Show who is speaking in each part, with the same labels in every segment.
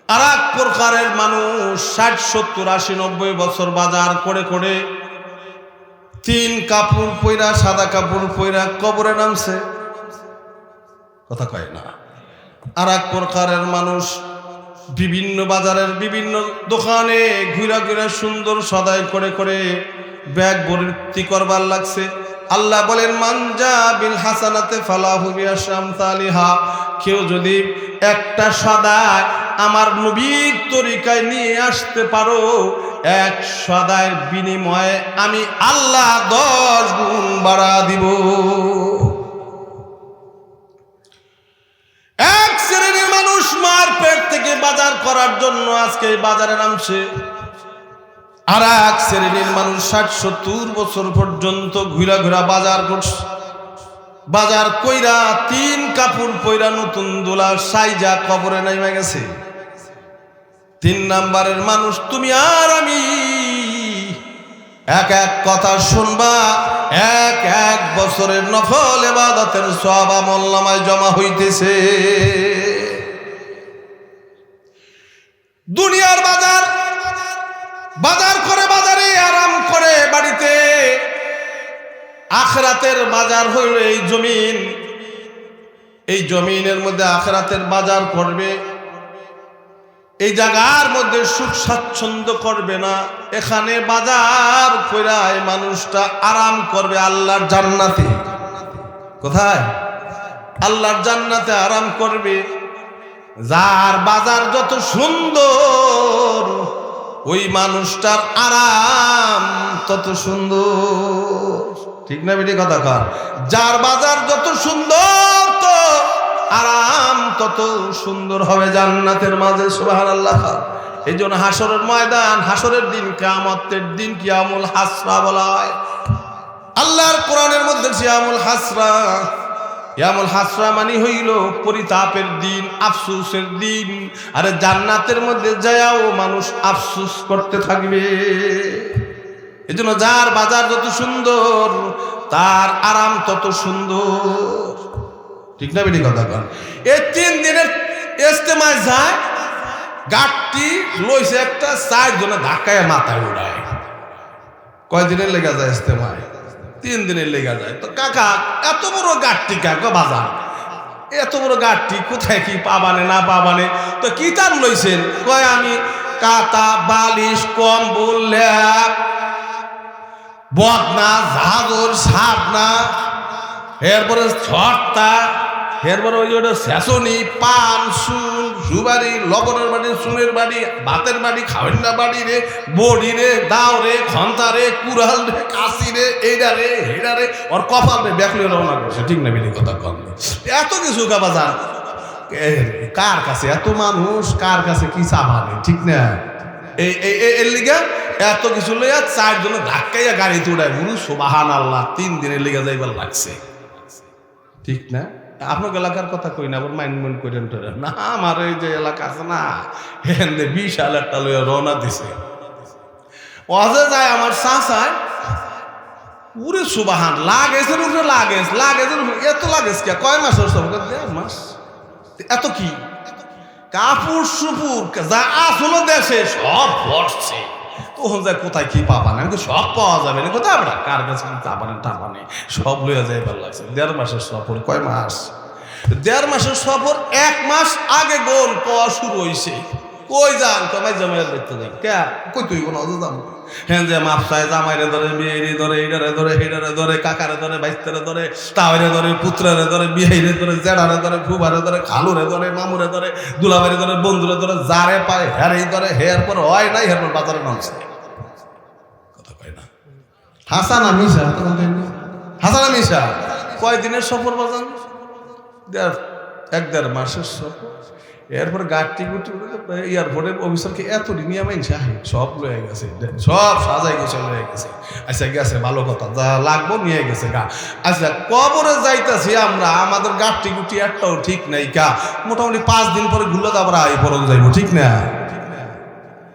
Speaker 1: আর এক প্রকারের মানুষ 60, 70, 80, 90 বছর বাজার করে করে 3 কাপড় পইরা, সাদা কাপড় পইরা কবরে নামছে, কথা কয় না। আর এক প্রকারের মানুষ বিভিন্ন বাজারের বিভিন্ন দোকানে ঘুরা ঘুরা সুন্দর সদাই করে করে ব্যাগ ভর্তি করবার লাগছে। আল্লাহ বলেন, মানজা বিল হাসানাতে ফালাহু বিআশরামসালিহা, কেউ যদি একটা সদাই আমার নবীর তরিকায় নিয়ে আসতে পারো, এক সদাইয়ের বিনিময়ে আমি আল্লাহ 10 গুণ বাড়া দিব। এক শ্রেণীর মানুষ মার পেট থেকে বাজার করার জন্য আজকে বাজারে নামছে, আর এক শ্রেণীর মানুষ 60, 70 বছর পর্যন্ত ঘুরা ঘুরা বাজার করছে। বাজার কইরা 3 কাপড় পইরা নতুন দোলা সাইজা কবরে নাইমা গেছে। 3 নাম্বারের মানুষ তুমি আর আমি, এক এক কথা শুনবা, এক এক বছরের নফল ইবাদতের সওয়াব আমলনামায় জমা হইতেছে। দুনিয়ার বাজার বাজার করে বাজারে আরাম করে বাড়িতে, আখিরাতের বাজার হইল এই জমিন। এই জমিনের মধ্যে আখিরাতের বাজার করবে, এই জায়গার মধ্যে সুখ স্বাচ্ছন্দ্য করবে না। এখানে বাজার কইরা এই মানুষটা আরাম করবে আল্লাহর জান্নাতে। কোথায়? আল্লাহর জান্নাতে আরাম করবে। যার বাজার যত সুন্দর, ওই মানুষটার আরাম তত সুন্দর। ঠিক না বেটি কথা কর? যার বাজার যত সুন্দর, তো আরাম তত সুন্দর হবে জান্নাতের মাঝে। সুবহানাল্লাহ। এই জন্য হাসরের ময়দান, হাসরের দিন, কিয়ামতের দিন কিয়ামুল হাসরা বলা হয়। আল্লাহর কোরআনের মধ্যে কিয়ামুল হাসরা, কিয়ামুল হাসরা মানে হইল পরিতাপের দিন, আফসোসের দিন। আরে জান্নাতের মধ্যে যায়াও মানুষ আফসোস করতে থাকবে। এই জন্য যার বাজার যত সুন্দর, তার আরাম তত সুন্দর। ঠিক না বেটি কথা কন? এই 3 দিনের ইজতেমায় যায়, গাড়ি লইছে একটা, 4 জনে ধাক্কায় মাথায় উড়ায়। কয় দিনের লেগে যায় ইজতেমায়? 3 দিনের লেগে যায়। তো কাকা এত বড় গাড়ি কাকা বাজার, এত বড় গাড়ি কোথায় কি পাবানে না পাবানে, তো কি তার লইছেন? কয় আমি কাতা, বালিশ, কম্বল, ল্যাপ, বদনা, ঝাগর, সাবনা, এরপরে ছট্টা, এরপরে ওই ওটা শেষনি, পান, সুল, সুবারি, লবণের বাড়ি, সুনের বাড়ি, ভাতের বাড়ি, খাওয়ান্না বাড়ি রে, বড়ি রে, দাও রে, খন্তা রে, কুড়াল রে, কাশি রে, এইটা রে, হেডা রে, ওর কপাল রে ব্যাকলে রওনা করছে। ঠিক না বেটি কথা কম? এত কিছু বাজার কার কাছে, এত মানুষ কার কাছে কি চাবানে? ঠিক না? এর লিগা এত কিছু লইয়া 4 জনে ধাক্কাইয়া গাড়িতে উড়ায়। গুরু সুবহানাল্লাহ, 3 দিনের লেগে যাইবার লাগছে। ঠিক না? আপনার এলাকার কথা কই না, আবার মাইন্ড করেন না। আমার এই যে এলাকা আছে না, এখানে বিশাল একটা লইয়া রওনা দিছে। ওয়াজে যায় আমার চাচায়, উরে সুবহান, লাগেছেন উঠে লাগেছেন এত লাগেছ কে? কয় মাসের সব? 1.5 মাস। এত কি কাপড় সুপুর যা আসলো দেশে সব পড়ছে। তখন যায় কোথায় কি পাবা না, সব পাওয়া যাবে না। কোথায় আমরা কার কাছে চাপানে টাপানে সব লইয়া যাইবার লাগছে। 1.5 মাসের সফর। কয় মাস? 1.5 মাসের সফর। 1 মাস আগে গোল পাওয়া শুরু হয়েছে। কই যান? কমাই জামাইয়ের দেখতে যাই। কে কই তুই কোনো যাম? হ্যাঁ, যে মাপসায় জামাইরে ধরে, বিয়েরে ধরে, এইটারে ধরে, হেডারে ধরে, কাকারে ধরে, বাইস্তারে ধরে, তাওয়ারে ধরে, পুত্রারে ধরে, বিহাইরে ধরে, জেডারে ধরে, ফুবারে ধরে, খালুরে ধরে, মামুরে ধরে, দুলাবারে ধরে, বন্ধুরে ধরে, যারে পায় হ্যারেই ধরে। হের পর হয় নাই, হের পর বাজারে নামছে। কথা কয় না? হাসানা মিশা, হাসানা মিশা কয় দিনের সফর বাজান? 1.5 মাসের সফর। এরপর গাড়ি গুটি এয়ারপোর্টের অফিসারকে এত নিয়ে মাইনছে সব লয়ে গেছে, সব সাজাই গেছে, লয়ে গেছে। আচ্ছা গেছে, ভালো কথা, যা লাগবো নিয়ে গেছে গা। আচ্ছা কবরে যাইতেছি আমরা, আমাদের গাড়ি গুটি একটাও ঠিক নাই কা। মোটামুটি 5 দিন পরে ঘুরলে তো আমরা পরন যাইবো। ঠিক না?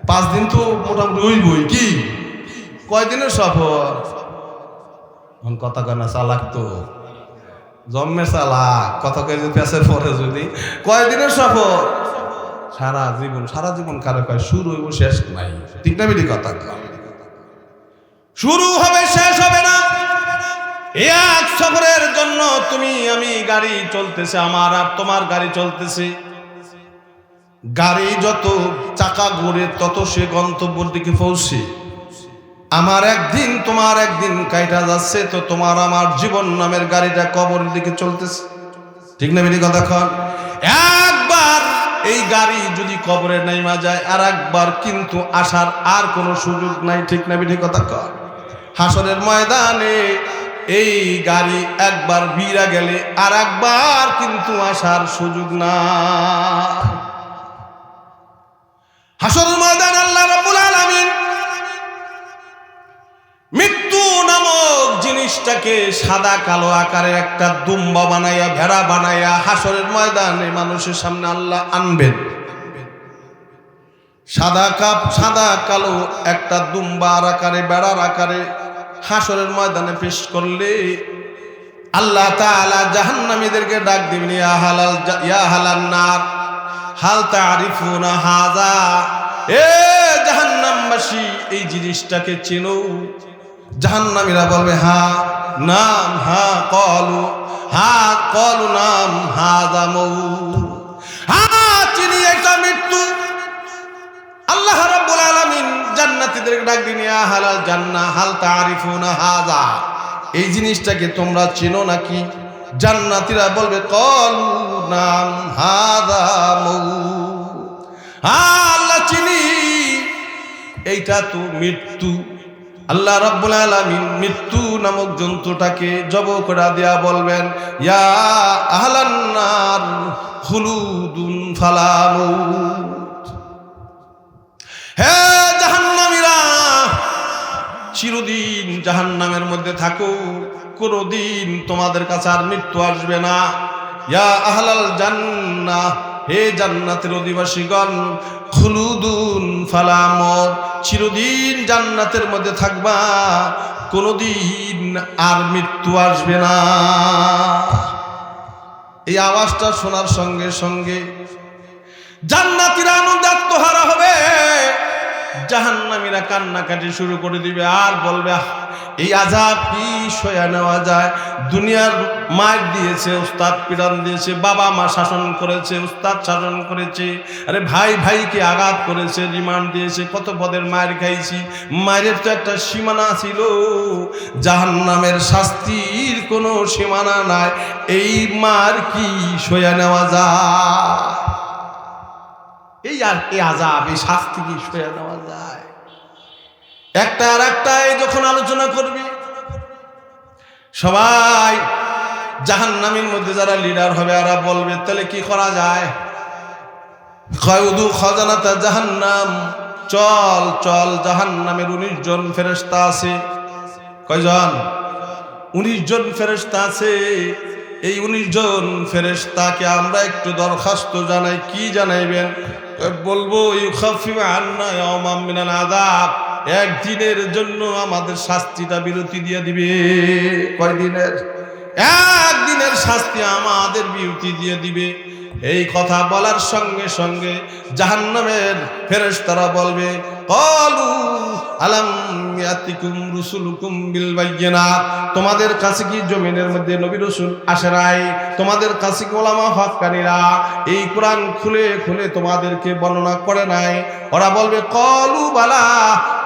Speaker 1: 5 দিন তো মোটামুটি হইবই। কি কয়দিনের সফর? কথা কেনা চালাক তো জন্মে চালাক। কথা কয়ে পেঁচের পরে যদি কয়দিনের সফর? সারা জীবন কারো কয় শুরু হইব শেষ নাই, ঠিক না বেটি কথা? শুরু হবে শেষ হবে না। এক সফরের জন্য তুমি আমি গাড়ি চলতেছে, আমার আর তোমার গাড়ি চলতেছে। গাড়ি যত চাকা ঘুরে তত সে গন্তব্যের দিকে পৌঁছে। আমার একদিন তোমার একদিন কাইটা যাচ্ছে, তো তোমার আমার জীবন নামের গাড়িটা কবরের দিকে চলতেছে, ঠিক না বেটি কথা? একবার এই গাড়ি যদি কবরে নাইমা যায় আর একবার কিন্তু আসার আর কোনো সুযোগ নাই, ঠিক না বেটি কথা? হাসরের ময়দানে এই গাড়ি একবার ভিড়া গেলে আর একবার কিন্তু আসার সুযোগ না। হাসরের ময়দান আল্লাহ রাব্বুল আলামিন মৃত্যু নামক জিনিসটাকে সাদা কালো আকারে একটা দুম্বা বানাইয়া, ভেড়া বানাইয়া হাসরের ময়দানে মানুষের সামনে আল্লাহ আনবেন। সাদা কালো একটা দুম্বার আকারে, বেড়ার আকারে হাসরের ময়দানে পেশ করলে আল্লাহ তাআলা জাহান্নামীদেরকে ডাক দিবেন, ইয়া হালান নার হাল তারিফুনা হাযা, এ জাহান্নামবাসী এই জিনিসটাকে চেনো? জাহান্নামীরা বলবে হ্যাঁ নাম, হ্যাঁ কলু নাম, হাযা মাউত, হ্যাঁ চিনি, এটা মৃত্যু। আল্লাহ রাব্বুল আলামিন জান্নাতীদেরকে ডাক দিন, ইয়া হালাল জান্নাহ হাল তারিফুনা হাযা, এই জিনিসটাকে তোমরা চেনো নাকি? জান্নাতীরা বলবে কলু নাম হাযা মাউত, আল্লাহ চিনি, এইটা তো মৃত্যু। আল্লাহ রাব্বুল আলামিন মৃত্যু নামক জন্তুটাকে জব করে দেয়া বলবেন, ইয়া আহলান নার খুলুদুন ফালা মাউত, হে জাহান্নামীরা চিরদিন জাহান্নামের মধ্যে থাকো, কোনদিন তোমাদের কাছে আর মৃত্যু আসবে না। ইয়া আহলাল জান্নাহ, হে জান্নাতের অধিবাসীগণ, খুলুদুন ফালা মউত, চিরদিন জান্নাতের মধ্যে থাকবা, কোনদিন আর মৃত্যু আসবে না। এই আওয়াজটা শোনার সঙ্গে সঙ্গে জান্নাতীরা আনন্দে আত্মহারা হবে, জাহান্নামীরা কান্নাকাটি শুরু করে দিবে আর বলবে এই আযাব কি সয়ে নেওয়া যায়? দুনিয়ার মায়ের দিয়েছে, উস্তাদ পিটান দিয়েছে, বাবা মা শাসন করেছে, উস্তাদ শাসন করেছে, আরে ভাই ভাইকে আঘাত করেছে, রিমান্ড দিয়েছে, কত পদের মায়ের খাইছি, মায়ের তো একটা সীমানা ছিল, জাহান্নামের শাস্তির কোনো সীমানা নাই, এই মার কি সয়ে নেওয়া যায়? এই আর এই আযাব, এই শাস্তি কি সয়ে নেওয়া যায়? একটা আর একটাই যখন আলোচনা করবি, সবাই জাহান্নামের মধ্যে যারা লিডার হবে এরা বলবে তাহলে কি করা যায়? খায়ুদু খাজানাতা জাহান্নাম, চল চল, জাহান্নামের 19 জন ফেরেশতা আছে। কয়জন? 19 জন ফেরেশতা আছে। এই 19 জন ফেরেশতাকে আমরা একটু দরখাস্ত জানাই। কি জানাইবেন? বলবো ইউখাফিফু আন্না ইয়াওমান মিনাল আযাব, একদিনের জন্য আমাদের শাস্তিটা বিরতি দিয়ে দিবে। কয়দিনের? একদিনের শাস্তি আমাদের বিরতি দিয়ে দিবে। এই কথা বলার সঙ্গে সঙ্গে জাহান্নামের ফেরেশতারা বলবে ক্বালু আলাম ইয়াতিকুম রুসুলুকুম বিল বায়িনাত, তোমাদের কাছে কি জমিনের মধ্যে নবী রাসূল আসে নাই? তোমাদের কাছে কি উলামা হক্কানীরা এই কোরআন খুলে খুলে তোমাদেরকে বর্ণনা করে নাই? ওরা বলবে ক্বালু বালা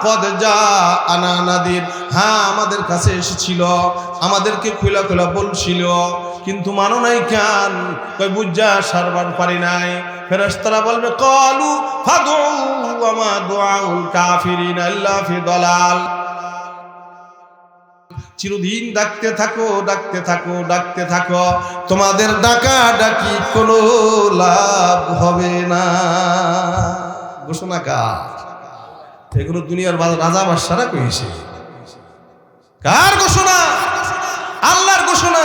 Speaker 1: কদ জাআনা নাদির, হ্যাঁ আমাদের কাছে এসেছিল, আমাদেরকে খুলা খুলা বলছিল, কিন্তু মানো নাই কেন? কই বুঝা সারবার পারি নাই। ফেরেশতারা বলবে ক্বালু ফাদউ ওয়া মা দুআউল কাফিরিনা ইল্লা ফি দালাল, চিরদিন ডাকতে থাকো ডাকতে থাকো ডাকতে থাকো, তোমাদের ডাকা ডাকি কোনো লাভ হবে না। ঘোষণা কার? এগুলো দুনিয়ার রাজা বাদশারা কইছে। কার ঘোষণা? আল্লাহর ঘোষণা।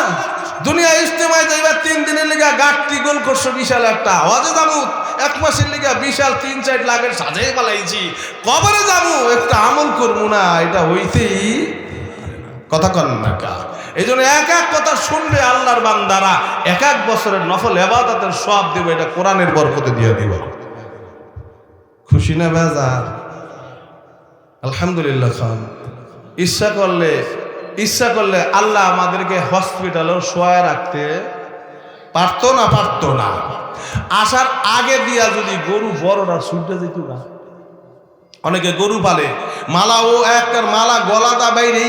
Speaker 1: দুনিয়া ইজতেমায় যাইবা 3 দিনের লিগা গাটটি গোল করছো, বিশাল একটা আওয়াজে যাবো, 1 মাসের লিগা বিশাল 3-4 লাখের সাজাই পালাইছি, কবরে যাবো একটা আমল করবো না, এটা হইতেই কথা কন না কা। এই জন্য এক এক কথা শুনবে আল্লাহর বান্দারা, 1 বছরের নফল ইবাদতের সওয়াব দেব, এটা কোরআনের বরকতে দিয়ে দিব। খুশি না বেজার? আলহামদুলিল্লাহ খান। ইচ্ছা করলে আল্লাহ আমাদেরকে হসপিটালেও শোয়ায় রাখতে পারতো না? পারতো না? আসার আগে দিয়া যদি গরু বড়রা ছুটে যেত না। অনেকে গরু পালে, মালা ও একবার মালা গলাটা বাইরে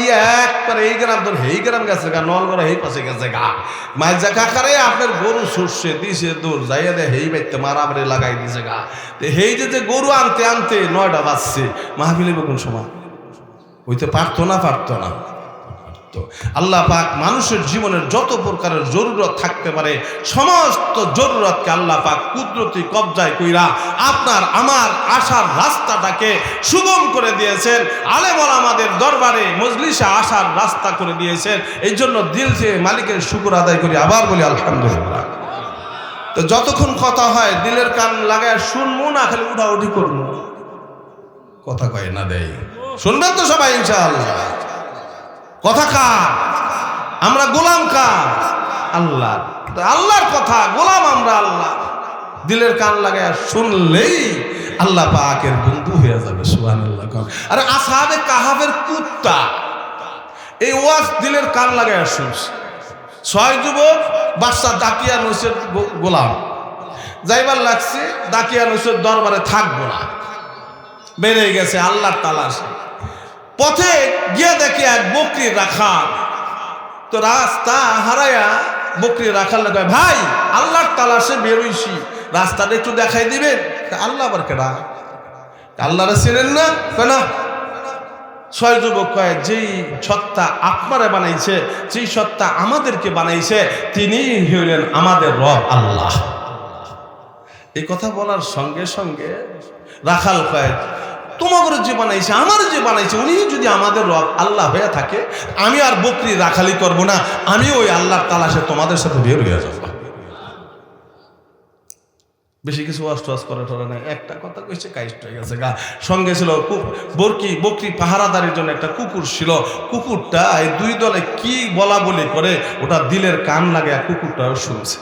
Speaker 1: একবার এই গ্রাম ধর এই গ্রাম গেছে গা, নলগড়া এই পাশে গেছে গা, মাইজা কাকারে আপনার গরু সর্ষে দিছে দৌড় যাইয়া দেয় হেই বাইতে মারামারি লাগাই দিছে গা। হেই যে গরু আনতে আনতে 9টা বাজছে, মাহফিলে কোন সময় হইতে পারতো না? পারতো না? আল্লাহ পাক মানুষের জীবনের যত প্রকারের জরুরত থাকতে পারে সমস্ত জরুরতকে আল্লাহ পাক কুদরতি কবজায় কইরা আপনার আমার আসার রাস্তাটাকে সুগম করে দিয়েছেন। আলেম ওলামাদের দরবারে মজলিসে আসার রাস্তা করে দিয়েছেন। এই জন্য দিল থেকে মালিকের শুকর আদায় করি, আবার বলি আলহামদুলিল্লাহ। তো যতক্ষণ কথা হয় দিলের কান লাগায় শুনবো না, খালি উঠাউঠি করবো, কথা কয় না দেয়। শুনবেন তো সবাই ইনশাআল্লাহ? কথা কার? আমরা গোলাম কার? আল্লাহ। আল্লাহর কথা, গোলাম আমরা আল্লাহ। দিলের কান লাগায় শুনলেই আল্লাহ পাকের বন্ধু হয়ে যাবে। সুবহানাল্লাহ। আরে আসহাবে কাহাফের কুত্তা এই ওয়াজ দিলের কান লাগায় শুনছে। 6 যুবক বাদশা দাকিয়ানুসের গোলাম, যাইবার লাগছে দাকিয়ানুসের দরবারে থাকবো না, বেড়ে গেছে আল্লাহর তালাশে। পথে গিয়ে দেখে এক বকরি রাখাল, তো রাস্তা হারায়া বকরি রাখাল লাগায়, ভাই আল্লাহর তালাশে বেরোইছি, রাস্তাটা একটু দেখাই দিবেন? আল্লাহ আবার কেডা? আল্লাহরে চেনেন না? কেন? 6 যুবক কয়, যেই সত্তা আপনারা বানাইছে, যেই সত্তা আমাদেরকে বানাইছে, তিনি হইলেন আমাদের রব আল্লাহ। এই কথা বলার সঙ্গে সঙ্গে রাখাল কয়, তোমাদের যে বানাইছে, আমার যে বানাইছে, উনি যদি আমাদের রব আল্লাহ হয়ে থাকে, আমি আর বকরি রাখালি করব না, আমি ওই আল্লাহর তালাশে তোমাদের সাথে বের হয়ে যাব। বেশি কিছু ওয়াজ করে ঠরে নাই, একটা কথা কইছে কাইস্ট হয়ে গেছে গা। সঙ্গে ছিল বকরি পাহারাদারির জন্য একটা কুকুর ছিল। কুকুরটা এই 2 দলে কি বলা বলি করে ওটা দিলের কান লাগে, কুকুরটাও শুনছে।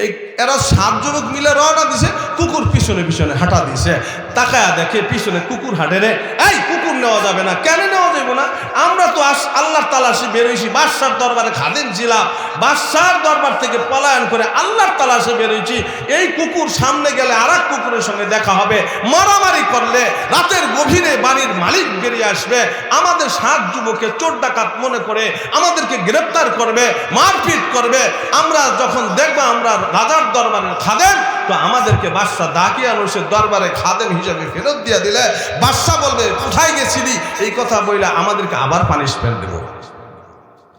Speaker 1: এই এরা 7 যুবক মিলে রওনা দিছে, কুকুর পিছনে পিছনে হাঁটা দিছে। তাকায়া দেখে পিছনে কুকুর হাঁটে রে। এই কুকুর নেওয়া যাবে না। কেন নেওয়া যাবে না? আমরা তো আল্লাহর তালাশে বেরোইছি, বাদশার দরবারে খাদেম ছিলাম, বাদশার দরবার থেকে পলায়ন করে আল্লাহর তালাশে বেরোইছি। এই কুকুর সামনে গেলে আর এক কুকুরের সঙ্গে দেখা হবে, মারামারি করলে রাতের গভীরে বাড়ির মালিক বেরিয়ে আসবে, আমাদের 7 যুবককে চোর ডাকাত মনে করে আমাদেরকে গ্রেপ্তার করবে, মারপিট করবে। আমরা যখন দেখবো আমরা রাজার দরবারের খাদেম, তো আমাদেরকে বাদশা দাকিয়ানুসের দরবারে খাদেম হিসেবে ফেরত দিয়ে দিলে বাদশা বলবে কোথায় গেছিলি, এই কথা বইলে আমাদেরকে আবার পানিশমেন্ট দেব।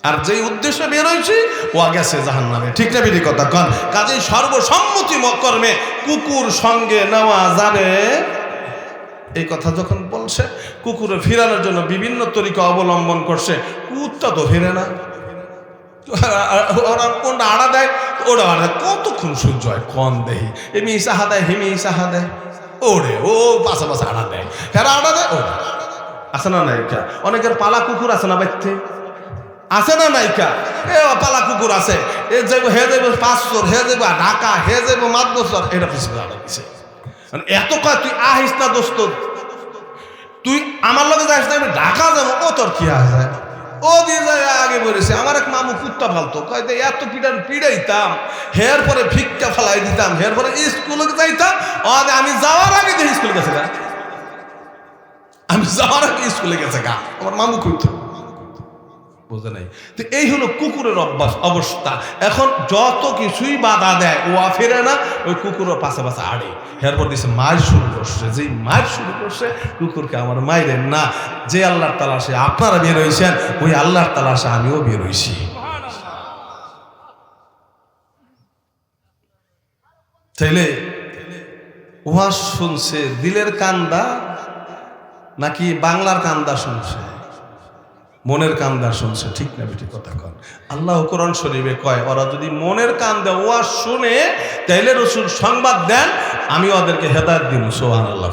Speaker 1: আর যেই উদ্দেশ্যে বের হয়েছি ও গেছে জাহান্নামে। ঠিক না বিধি কথা কন? কাজেই সর্বসম্মতি কর্মে কুকুর সঙ্গে নেওয়া যাবে, এই কথা যখন বলছে, কুকুরে ফিরানোর জন্য বিভিন্ন তরিকা অবলম্বন করছে, কুত্তা তো ফিরে না। ওরা কোনটা আড়া দেয়, ওরা আড়া দেয়, কতক্ষণ সহ্য হয় কন দেহি, এমি সাহা দেয়, হেমি সাহা দেয়, ওরে ও পাশা পাশা আড়া দেয়, হেরা আড়া দেয়। ও আছে না নাইকা? অনেকের পালা কুকুর আছে না বাইতে, আছে না নাইকা? এ পালা কুকুর আছে, এ যাইব হে যাইব 5 বছর, হে যাইব ঢাকা, হে যাইব 5 বছর, এটা পিছনে আড়া দিছে। এত কয় তুই আহিস না দোস্ত, তুই আমার লগে যাইস না, আমি ঢাকা যাবো, ও তোর কি আছে? ও দিয়ে যায় আগে বলেছে। আমার এক মামু কুত্তা ফালতো, কয় এত পিড়াইতাম, হের পরে ভিক্ষা ফেলাই দিতাম, হের পরে স্কুলে যাইতাম, আমি যাওয়ার আগে যে স্কুলে গেছে গা, আমি যাওয়ার আগে স্কুলে গেছে গা, আমার মামু কইতো, বোঝে নাই। তো এই হলো কুকুরের অবস্থা। এখন যত কিছুই বাধা দেয় ও ফেরে না, ওই কুকুরের পাশে পাশে আড়ে। এরপর দিচ্ছে মার শুরু করছে, যেই মার শুরু করছে, কুকুরকে আমার মাইরেন না, যে আল্লাহর তালাশে আপনারা বের হয়েছেন, ওই আল্লাহর তালাশে আমিও বের হয়েছি। তাইলে ওয়াজ শুনছে দিলের কান্দা নাকি বাংলার কান্দা শুনছে? মনের কান্দা শুনছে। ঠিক না বেটি কথা কন? আল্লাহ কোরআন শরীফে কয়, ওরা যদি মনের কান্দা ওয়াজ শুনে, তাইলে রাসূল সংবাদ দেন, আমি ওদেরকে হেদায়েত দিব। সুবহানাল্লাহ।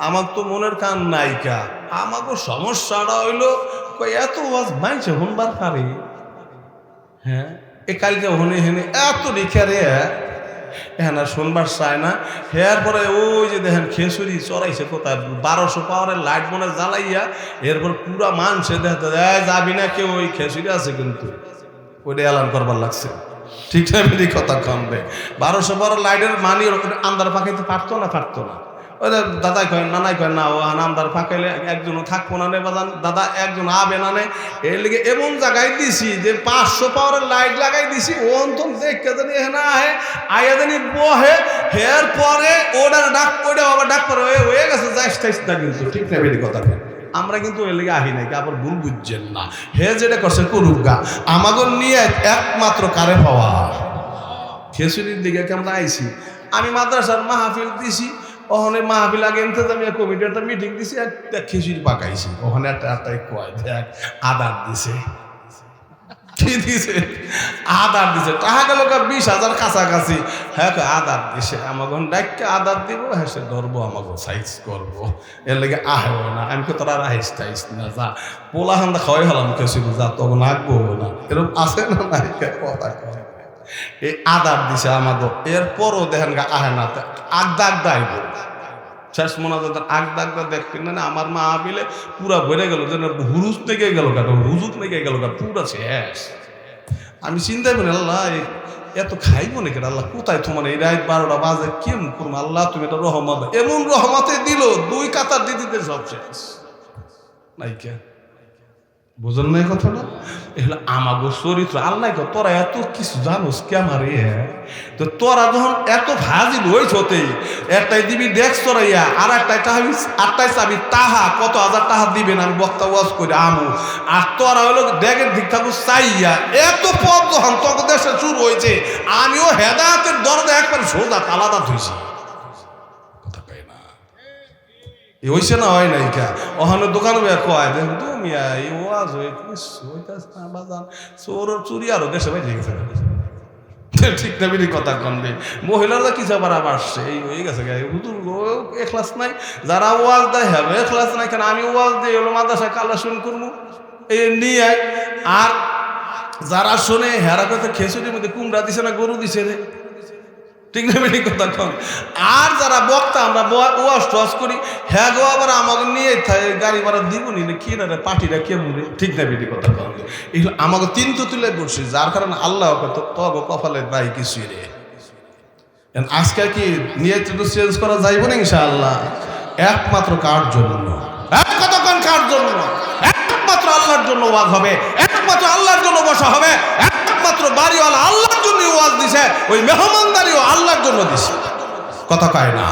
Speaker 1: আমার তো মনের কান নাইকা, আমাকে সমস্যাটা হইলো কই এত ওয়াজ মাইছে হুনবার পারি, হ্যাঁ এ কালকে হনে হেনে এত লিখা রে, এখন আর শুনবার চায় না। হেয়ার পরে ওই যে দেখেন খেসুরি চড়াইছে কোথায় 1200 পাওয়ারের লাইট মনে জ্বালাইয়া, এরপর পুরা মানছে দেখতে যাবি না কেউ, ওই খেসুরি আছে কিন্তু ওইটা এলান করবার লাগছে। ঠিক না বেরি কথা কমবে। 1200 পাওয়ারের লাইটের মানি আন্দার পাকাইতে পারতো না। ওই দাদাই কয় নানাই কয় না, ও আন্দার পাকাইলে একজনও থাকবো না রে বাজান, দাদা একজন আবে না নে। এর লিগে এমন জায়গায় দিছি যে 500 পাওয়ারের লাইট লাগাই দিছি, ও অন্তম দেখে জানি না আহে আয়া জানি বহে। হের পরে ওটার ডাক ওইটা আবার ডাক পরে হয়ে গেছে যাইস না কিন্তু। ঠিক না বেরি কথা। আমরা কিন্তু এর লিগে আহি নাই, আবার ভুল বুঝছেন না। হে যেটা করছে করুক গা, আমাগর নিয়ে একমাত্র কারে পাওয়া। খেসুরির দিকে আমরা আইছি, আমি মাদ্রাসার মাহফিল দিছি, ওখানে মাহফিল আগে আমি কমিটি একটা মিটিং দিছি, একটা খিচুড়ি পাকাইছি। ওখানে একটা কয় দেখ আদার দিছে, কি দিছে আদার দিছে, টাকা গেল 20,000 কাছাকাছি। হ্যাঁ আদার দিছে, আমাকে ডাইকে আদার দিব, হ্যাঁ সে ধরবো আমাকে সাইজ করবো। এর লেগে আহে না, আমি কে তোরা রাইস টাইস না যা পোলা হান্দা খাওয়াই হলাম খেয়েছিল যা, তখন আঁকবো না। এরকম আছে না নাই কথা কয় এই আদার দিছে আমাকে। এরপরও দেখেন আহে না, আগদা আইব শেষ মোনাজাতের আগদা দেখবেন না। আমার মা আবিলে পুরা ভরে গেল, যেন হুরুজ থেকে গেল কাটো, হুজুত থেকে গেল কাটো, পুরা শেষ। আমি চিন্তা করি আল্লাহ এত খাইব নাকি আল্লাহ, কোথায় তোমার এই রাত 12টা বাজে কেমন করবো আল্লাহ, তুমি এটা রহমত। এমন রহমতে দিল 2 কাতার দিদিতে সব শেষ নাইকা। বুঝল না এই কথাটা? এগুলো আমাগো চরিত্র। আল্লাহ তোরা এত কিছু জানোস কেমার তো তোরা যখন এত ভাজিল হয়েছ হতেই একটাই দিবি ডেক্স চড়াইয়া, আর একটাই আটটাই চাবি তাহা কত হাজার টাকা দিবেন, আমি বক্তা ওয়াজ করে আমু। আর তোরা হলো ডেকের দিক থাকুক চাইয়া এত পথ যখন তখন দেশে শুরু হয়েছে, আমিও হেদায়তের দরজা একবার সোজা আলাদা ধুইছি। হইছে না হয় নাই কা ওখানে দোকান কয় দেখুন তুমি ওয়াজ বাজান চোর চুরি আরো দেশে বাইরে গেছে। ঠিক না বেরি কথা কনবে। মহিলারা কিছু আবার আসছে, এই হয়ে গেছে হুজুর এখলাস নাই, যারা ওয়াজ দেয় হবে এখলাস নাই। কেন আমি ওয়াজ দিয়ে হলো মাদ্রাসায় কালা শুন করবো এই নিয়ে, আর যারা শোনে হেরা কথা খেসুরির মধ্যে কুমড়া দিছে না গরু দিছে রে। ঠিক না বেটি কথা কন। আর যারা বক্তা আমরা ওয়াজ টস করি, হ্যাঁ গো আবার আমাকে নিয়ে গাড়ি ভাড়া দিব নি কি না রে পার্টিটা কেমন রে। ঠিক না বেটি কথা কন। এগুলো আমাকে 3 তো তুলে পড়ছি, যার কারণে আল্লাহ তবে কপালে নাই কিছুই রে। আজকে কি নিয়ে তো চেঞ্জ করা যাইব না ইনশাআল্লাহ। একমাত্র কার জন্য, কতক্ষণ কার জন্য? একমাত্র আল্লাহর জন্য ওয়াজ হবে, একমাত্র আল্লাহর জন্য বসা হবে, একমাত্র বাড়িওয়ালা আল্লাহর জন্য ওয়াজ দিছে, ওই মেহমানদারিও আল্লাহর জন্য দিছে। কথা কয় না।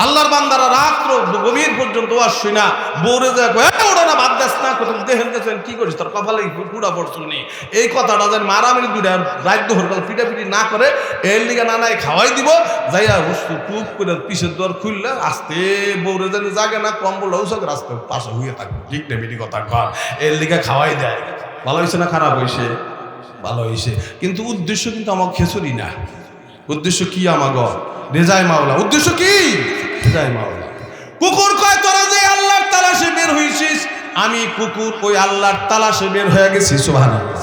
Speaker 1: আল্লাহর বান্দারা রাত্র গভীর পর্যন্ত ওয়াজ শুই না, বউরে যায় ওটা না বাদ দাস না দেখেন গেছেন কি করিস তোর কপালে পুরা পড়ছিল নি। এই কথাটা যেন মারামারি দুইটা রাজ্য হরকাল পিটাপিটি না করে, এর লিগে নানায় খাওয়াই দিব যাইয়া বস্তু টুপ করে পিছের দর খুললে আস্তে বউরে যেন জাগে না, কম্বল ঔষধ রাস্তায় পাশে হয়ে থাকবে। ঠিক না বেটি কথা কর। এর লিগে খাওয়াই দেয়। ভালো হয়েছে না খারাপ হয়েছে? ভালো হয়েছে। কিন্তু উদ্দেশ্য কিন্তু আমার খেসুরি না। উদ্দেশ্য কি আমাগ? রেজায় মাওলা। উদ্দেশ্য কি? রেজায় মাওলা। কুকুর কয় তোরা যে আল্লাহর তালাশে বের হইছিস, আমি কুকুর ওই আল্লাহর তালাশে বের হয়ে গেছি। সুবহানাল্লাহ।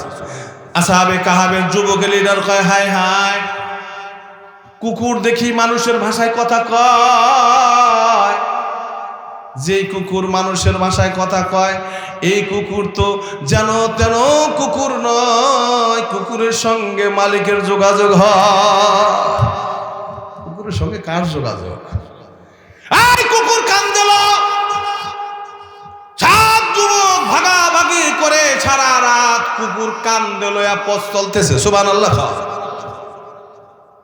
Speaker 1: আসহাবে কাহাবের যুবক লিডার কয় হায় হায়, কুকুর দেখি মানুষের ভাষায় কথা কয়। যেই কুকুর মানুষের ভাষায় কথা কয়, এই কুকুর তো যেন তেন কুকুর নয়, কুকুরের সঙ্গে মালিকের যোগাযোগ হয়। কুকুরের সঙ্গে কার যোগাযোগ? এই কুকুর কান দিল, 7 যুবক ভাগাভাগি করে সারা রাত কুকুর কান দিল, পথ চলতেছে। সুবহানাল্লাহ।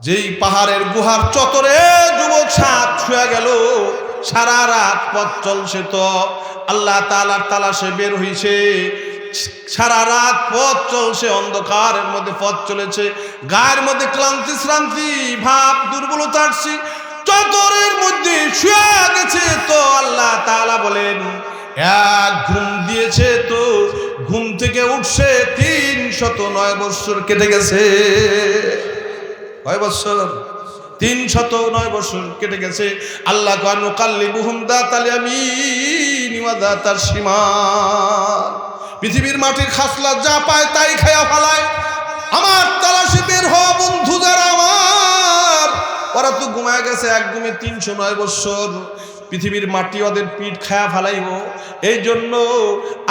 Speaker 1: যেই পাহাড়ের গুহার চত্বরে যুবক 7 শুয়ে গেল, সারা রাত পথ চলছে, তো আল্লাহ তাআলার তালাশে বের হইছে। সারা রাত পথ চলছে, অন্ধকারের মধ্যে পথ চলেছে, গায়ের মধ্যে ক্লান্তি শ্রান্তি ভাব দুর্বলতা আসছে, চত্বরের মধ্যে শুয়ে গেছে। তো আল্লাহ তাআলা বলেন এক ঘুম দিয়েছে, তো ঘুম থেকে উঠছে 309 বছর কেটে গেছে। কয় বছর? 309 বছর কেটে গেছে। আল্লাহ কানু কাল্লিবুহুম দাতাল ইয়ামিন ওয়া দাতার শিমাল। পৃথিবীর মাটির খাসলা যা পায় তাই খায়া ফেলায়। আমার তালাশে বের হওয়া বন্ধু যারা আমার, ওরা তো ঘুমায় গেছে, এক ঘুমে 309 বছর, পৃথিবীর মাটি ওদের পিঠ খায়া ফেলাইব। এই জন্য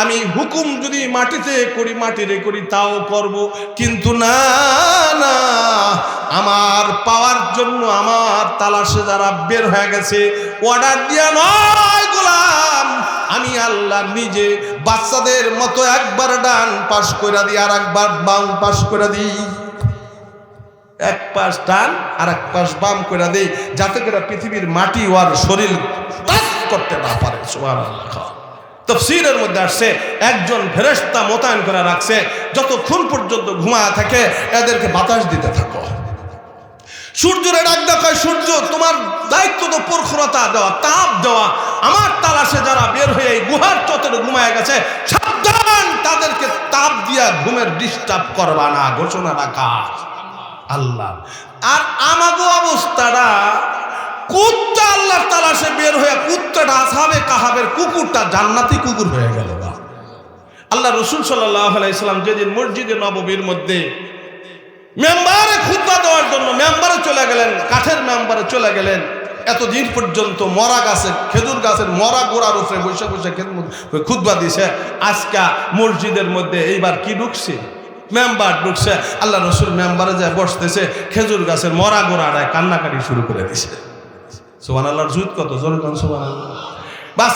Speaker 1: আমি হুকুম যদি মাটিতে করি, মাটিরে করি, তাও করব, কিন্তু না না, আমার পাওয়ার জন্য আমার তালাশে যারা বের হয়ে গেছে, অর্ডার দিয়া নয় গোলাম, আমি আল্লাহ নিজে বাচ্চাদের মতো একবার ডান পাশ করে দিই আর একবার বাম পাশ করে দিই, এক পাশ ডান আর এক পাশ বাম করে দেই, যাতে করে পৃথিবীর মাটি ওর শরীর টাচ করতে না পারে। সুবহানাল্লাহ। তাফসীরের মধ্যে আসছে একজন ফেরেশতা মোতায়েন করে রাখছে, যতক্ষণ পর্যন্ত ঘুমায় থাকে এদেরকে বাতাস দিতে থাকো। সূর্যরে ডাক দেখায়, সূর্য তোমার দায়িত্ব তো প্রখরতা দেওয়া, তাপ দেওয়া, আমার তালাশে যারা বের হয়ে এই গুহার চত্বরে ঘুমায় গেছে, সাবধান, তাদেরকে তাপ দিয়া ঘুমের ডিস্টার্ব করবা না, ঘোষণা রাখা আল্লাহ। আর আমাগো অবস্থাটা, কুত্তা আল্লাহর তালাশে বের হয়ে, কুত্তাটা আসহাবে কাহাবের কুকুরটা জান্নাতি কুকুর হয়ে গেল। আল্লাহ রাসূল সাল্লাল্লাহু আলাইহি সাল্লাম যেদিন মসজিদে নববীর মধ্যে মেম্বারে খুতবা দেওয়ার জন্য মেম্বারে চলে গেলেন, কাঠের মেম্বারে চলে গেলেন, এতদিন পর্যন্ত মরা গাছে, খেজুর গাছের মরা গোড়ার উপরে বসে বসে খুতবা দিছে। আজকে মসজিদের মধ্যে এইবার কি ঢুকছে? মেম্বার ঢুকছে। আল্লাহ রাসূল মেম্বারে যায় বসতেছে, খেজুর গাছের মরা গোড়াটায় কান্নাকাটি শুরু করে দিছে। সুবহানাল্লাহর জুত কত জোরে কোন সুবহানাল্লাহ। বাস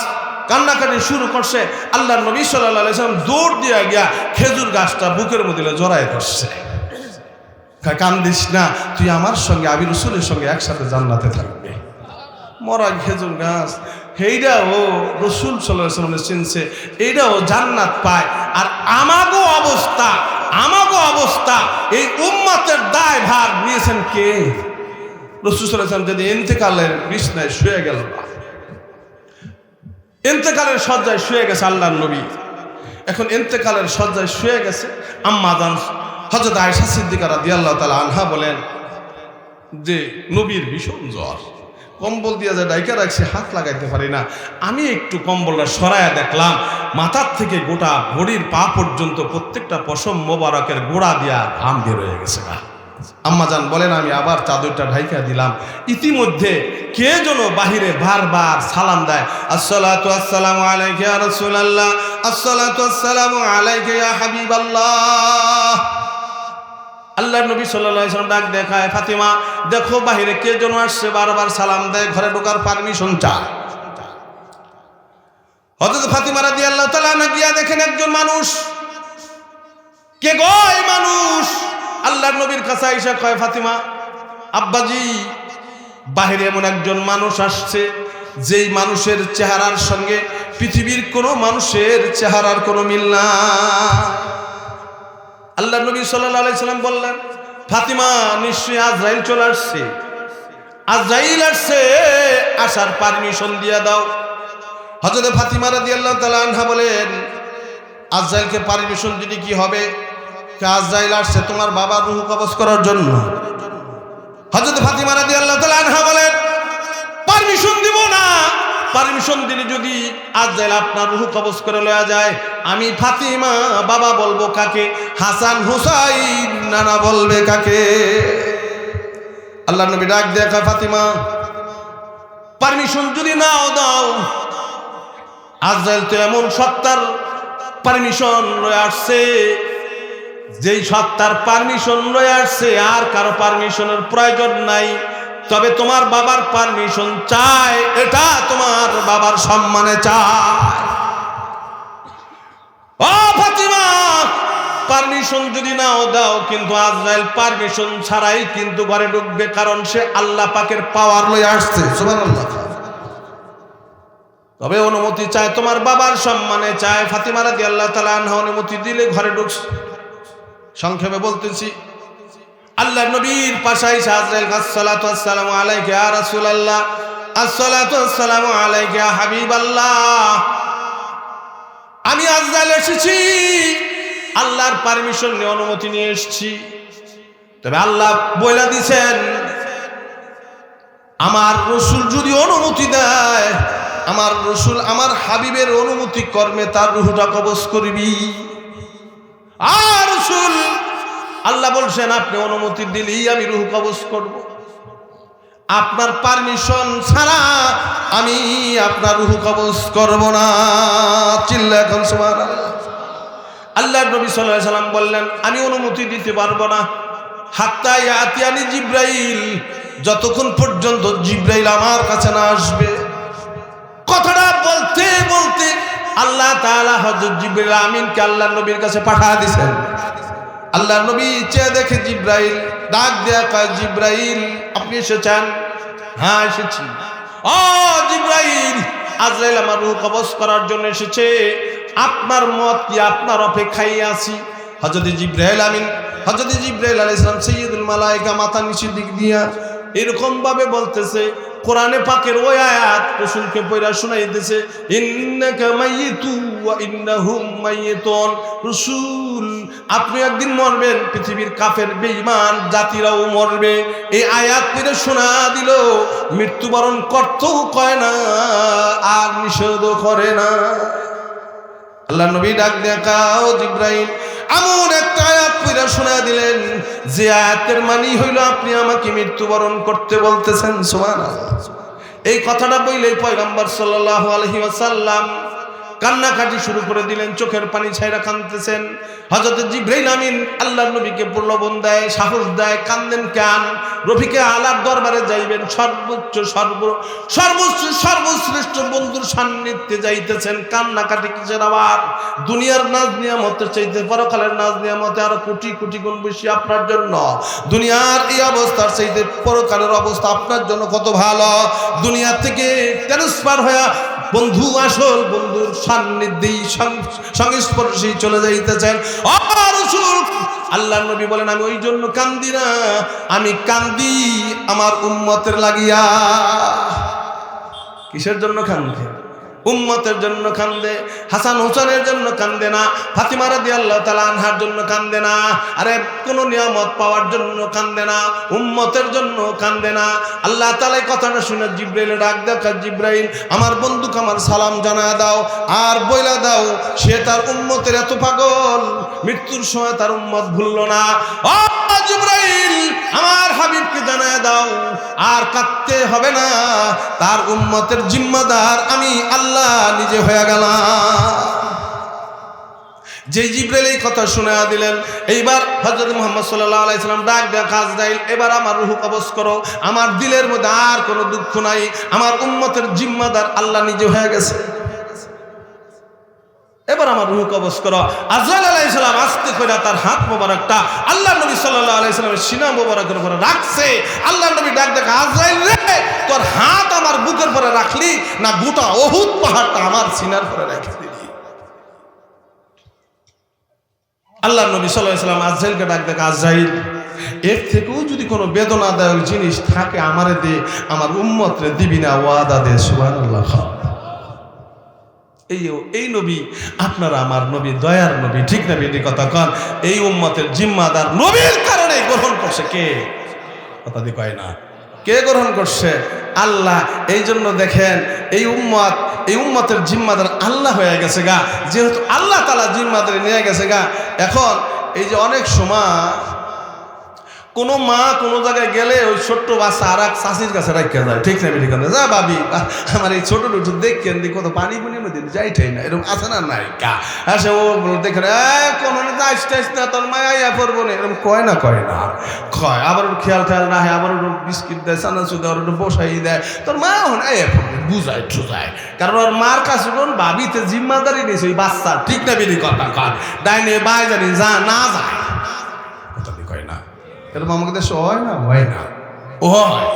Speaker 1: কান্নাকাটি শুরু করছে। আল্লাহ নবী সাল্লাল্লাহু আলাইহি সাল্লাম দৌড় দিয়ে গিয়া খেজুর গাছটা বুকের মধ্যে জড়ায় ধরছে। কান্দিস না, তুই আমার সঙ্গে, আমি রাসূলের সঙ্গে একসাথে জান্নাতে থাকবে। মরা খেজুর গাছ, এইটাও রাসূল সাল্লাল্লাহু আলাইহি সাল্লাম চিনছে, এইটাও জান্নাত পায়। আর আমাগো অবস্থা, এই উম্মতের দায় ভার নিয়েছেন কে? রাসূল সাল্লাল্লাহু আলাইহি সাল্লাম যদি ইন্তেকালের বিছানায় শুয়ে গেল, ইন্তেকালের শয্যায় শুয়ে গেছে আল্লাহর নবী, এখন ইন্তেকালের শয্যায় শুয়ে গেছে। আম্মা জান হযরত আয়েশা সিদ্দিকা রাদিয়াল্লাহু তাআলা আনহা বলেন যে নবীর ভীষণ জ্বর, কম্বল দিয়ে যা ডাইকা রাখছি, হাত লাগাইতে পারি না। আমি একটু কম্বলটা সরায়া দেখলাম, মাথার থেকে গোটা বডির পা পর্যন্ত প্রত্যেকটা পশম মোবারকের গোড়া দিয়া ঘাম বের হয়ে গেছে। আম্মাজান বলেন আমি আবার চাদরটা ঢাইকা দিলাম। ইতিমধ্যে কে যেন বাহিরে বারবার সালাম দেয়, আসসালাতু আসসালামু আলাইকা ইয়া রাসূলুল্লাহ, আসসালাতু আসসালামু আলাইকা ইয়া হাবিবাল্লাহ। আল্লাহর নবী সাল্লাল্লাহু আলাইহি ওয়াসাল্লাম ডাক দেখায়, ফাতিমা দেখো বাহিরে কে যেন আসছে, বারবার সালাম দেয়, ঘরে ঢোকার পারমিশন চায়। হযরত ফাতিমা রাদিয়াল্লাহু তাআলা আনহা গিয়া দেখেন একজন মানুষ। কে গো এই মানুষ? আল্লাহর নবীর কাছে আয়েশা কয়, ফাতিমা আব্বাজি, বাহিরে এমন একজন মানুষ আসছে, যেই মানুষের চেহারার সঙ্গে পৃথিবীর কোনো মানুষের চেহারার কোনো মিল না। আল্লাহর নবী সাল্লাল্লাহু আলাইহি সাল্লাম বললেন, ফাতিমা নিশ্চয়ই আজরাইল চলে আসছে, আজরাইল আসছে, আসার পারমিশন দিয়ে দাও। হযরত ফাতিমা রাদিয়াল্লাহু তাআলা আনহা বলেন, আজরাইলকে পারমিশন দিলে কি হবে? আজরাইল আসছে তোমার বাবার রূহ কবজ করার জন্য। হযরত ফাতিমা রাদিয়াল্লাহু তাআলা আনহা বলেন, পারমিশন দিব না, পারমিশন দিলে যদি আজরাইল আপনার রূহ কবজ করে লয়া যায়, আমি ফাতিমা বাবা বলবো কাকে? হাসান হুসাইন নানা বলবে কাকে? আল্লাহর নবী ডাক দেখা, ফাতিমা পারমিশন যদি নাও দাও, আজরাইল তো এমন সত্তার পারমিশন লয়ে আসছে, যেই সত্তার পারমিশন লয়ে আসছে আর কারো পারমিশনের প্রয়োজন নাই, তবে তোমার বাবার পারমিশন চাই, এটা তোমার বাবার সম্মানে চায়। ও ফাতিমা, পারমিশন যদি নাও দাও, কিন্তু আজরাইল পারমিশন ছাড়াই কিন্তু ঘরে ঢুকবে, কারণ সে আল্লাহ পাকের পাওয়ার লয়ে আসছে। সুবহানাল্লাহ। তবে অনুমতি চায়, তোমার বাবার সম্মানে চায়। ফাতিমা রাদিয়াল্লাহু তাআলা আনহা অনুমতি দিলে ঘরে ঢুকছে। সংক্ষেপে বলতেছি, আল্লাহর নবীর পাশে আজরাইল, আসসালাতু আসসালামু আলাইকা ইয়া রাসূলুল্লাহ, আসসালাতু আসসালামু আলাইকা ইয়া হাবিবাল্লাহ। আমি আজরাইল এসেছি, আল্লাহর পারমিশন নিয়ে অনুমতি নিয়ে এসেছি। তবে আল্লাহ বলে দিয়েছেন, আমার রাসূল যদি অনুমতি দেয়, আমার রাসূল আমার হাবিবের অনুমতি কর্মে তার রূহটা কবজ করবি। আর রাসূল আল্লাহ বলছেন, আপনি অনুমতি দিলেই আমি রূহ কবজ করব। আপনার পারমিশন ছাড়া আমি আপনার রূহ কবজ করব না। চিল্লা এখন সুবহানাল্লাহ। আল্লাহর নবী সাল্লাল্লাহু আলাইহি সাল্লাম বললেন, আমি অনুমতি দিতে পারবো না হাত্তা ইয়াতিয়ানি জিব্রাইল, যতক্ষণ পর্যন্ত জিব্রাইল আমার কাছে না আসবে। কথাটা বলতে বলতে আল্লাহ তাআলা হযরত জিবরিল আমিনকে আল্লাহর নবীর কাছে পাঠিয়ে দিয়েছেন। আল্লাহর নবী চেয়ে দেখে জিব্রাইল, ডাক দেয়া কয়, জিব্রাইল আপনি এসেছেন? হ্যাঁ এসেছি। ও জিব্রাইল, আজরাইল আমার রূহ কবজ করার জন্য এসেছে, আপনার মত কি, আপনার অপেক্ষায় আছি। হযরত জিব্রাইল আমিন, হযরত জিব্রাইল আলাইহিস সালাম সাইয়্যিদুল মালায়েকা, মাথা নিচের দিক দিয়া এরকম ভাবে বলতেছে, কোরআনে পাকের ওই আয়াত রাসূলকে পড়া শোনাইতেছে, ইন্নাকা মাইয়িতু ওয়া ইন্নাহুম মাইয়িতুন। রাসূল আপনি একদিন মরবেন, পৃথিবীর কাফের বেঈমান জাতিরাও মরবে। এই আয়াত পড়ে শোনা দিল, মৃত্যুবরণ করতেও কয় না আর নিষেধও করে না। আল্লাহ নবী ডাক দেখাও, জিব্রাইল এমন একটা আয়াত পড়ে শোনা দিলেন যে আয়াতের মানে হইল আপনি আমাকে মৃত্যুবরণ করতে বলতেছেন। সুবহানাল্লাহ। এই কথাটা বললেই পয়গম্বর সাল্লাল্লাহু আলাইহি ওয়াসাল্লাম কান্নাকাটি শুরু করে দিলেন, চোখের পানি ছাইরা কাঁদতেছেন। হযরত জিবরাইল আমিন আল্লাহর নবীকে প্রলোভন দেয়, সাহস দেয়, কান্দেন কেন? রফিকে আলার দরবারে যাইবেন, সর্বশ্রেষ্ঠ বন্ধুর সান্নিধ্যে যাইতেছেন, কান্নাকাটি কিসের আবার? দুনিয়ার নাজ নিয়ামতের চাইতে পরকালের নাজ নিয়ামতে আরো কোটি কোটি গুণ বেশি আপনার জন্য। দুনিয়ার এই অবস্থার চাইতে পরকালের অবস্থা আপনার জন্য কত ভালো। দুনিয়া থেকে ট্রান্সফার হয়ে বন্ধু, আসল বন্ধুর সান্নিধ্যেই সংস্পর্শেই চলে যাইতেছেন। আল্লাহর নবী বলেন, আমি ওই জন্য কান্দি না, আমি কান্দি আমার উম্মতের লাগিয়া। কিসের জন্য কান্দে? উম্মতের জন্য কান্দে। হাসান হোসেনের জন্য কান্দে না, ফাতিমা রাদিয়াল্লাহু তাআলা আনহার জন্য কান্দে না, আরে কোন নিয়ামত পাওয়ার জন্য কান্দে না, উম্মতের জন্য কান্দে না। আল্লাহ তাআলা এই কথাটা শুনে জিবরাইল ডাক দেখা, জিবরাইল আমার বন্ধুকে আমার সালাম জানায় দাও আর বইলা দাও সে তার উম্মতের এত পাগল, মৃত্যুর সময় তার উম্মত ভুললো না। ও জিবরাইল আমার হাবিবকে জানায় দাও আর কাঁদতে হবে না, তার উম্মতের জিম্মাদার আমি আল্লাহ নিজে হয়ে গেলাম। যে জিবরাইল এই কথা শুনে দিলেন, এইবার হযরত মুহাম্মদ সাল্লাল্লাহু আলাইহি সাল্লাম ডাক দেয়া, আজরাইল এবার আমার রূহ কবজ করো, আমার দিলের মধ্যে আর কোনো দুঃখ নাই, আমার উম্মতের জিম্মাদার আল্লাহ নিজে হয়ে গেছে, এবার আমার রূহ কবজ করো। আজরাইল আলাইহিস সালাম আস্তে করে তার হাত মোবারকটা আল্লাহর নবী সাল্লাল্লাহু আলাইহি সাল্লামের সিনা মোবারকের উপরে রাখছে। আল্লাহর নবী ডাক দেখা, আজরাইল রে তোর হাত আমার বুকের উপরে রাখলি না গোটা উহুদ পাহাড়টা আমার সিনার উপরে রেখে দিলি? আল্লাহর নবী সাল্লাল্লাহু আলাইহি সাল্লাম আজরাইলকে ডাক দেখা, আজরাইল এর থেকেও যদি কোনো বেদনাদায়ক জিনিস থাকে আমারে দে, আমার উম্মতরে দিবি না, ওয়াদা দে। সুবহানাল্লাহ। এই নবী আপনারা আমার নবী, দয়ার নবী, ঠিক না বেদি কথা কন? এই উম্মতের জিম্মাদার নবীর কারণে গ্রহণ করছে কে? কথা দি কয় না, কে গ্রহণ করছে? আল্লাহ। এই জন্য দেখেন এই উম্মতের জিম্মাদার আল্লাহ হয়ে গেছে গা, যেহেতু আল্লাহ তাআলা জিম্মাদারি নিয়ে গেছে গা। এখন এই যে অনেক সময় কোনো মা কোনো জায়গায় গেলে ওই ছোট্ট বাচ্চা আর এক চাষির কাছে রাখা যায়, ঠিক না বেটি কথা? যা ভাবি আমার এই ছোট দুটো দেখেন, কত পানি পুনির মধ্যে যাইটাই না, এরকম আছে না নাই কা? আসে ও দেখেন কোনো যাইস টাইস না, তোর মায়া পড়বো না, এরকম কয় না? কয় না, কয়। আবার ওর খেয়াল না হয়, আবার ওর বিস্কিট দেয়, চানাচুর দেয়, ওর বসাই দেয়, তোর মা হন বুঝায় ঠুজায়। কারণ ওর মার কাছে কোন ভাবিতে জিম্মাদারি নিয়েছে ওই বাচ্চা, ঠিক না বেটি কথা কয়? ডাইনে বাই জানি যা না যায়, কথা কয় না? এরকম আমাকে দেশে হয় না? হয় না? ও হয়।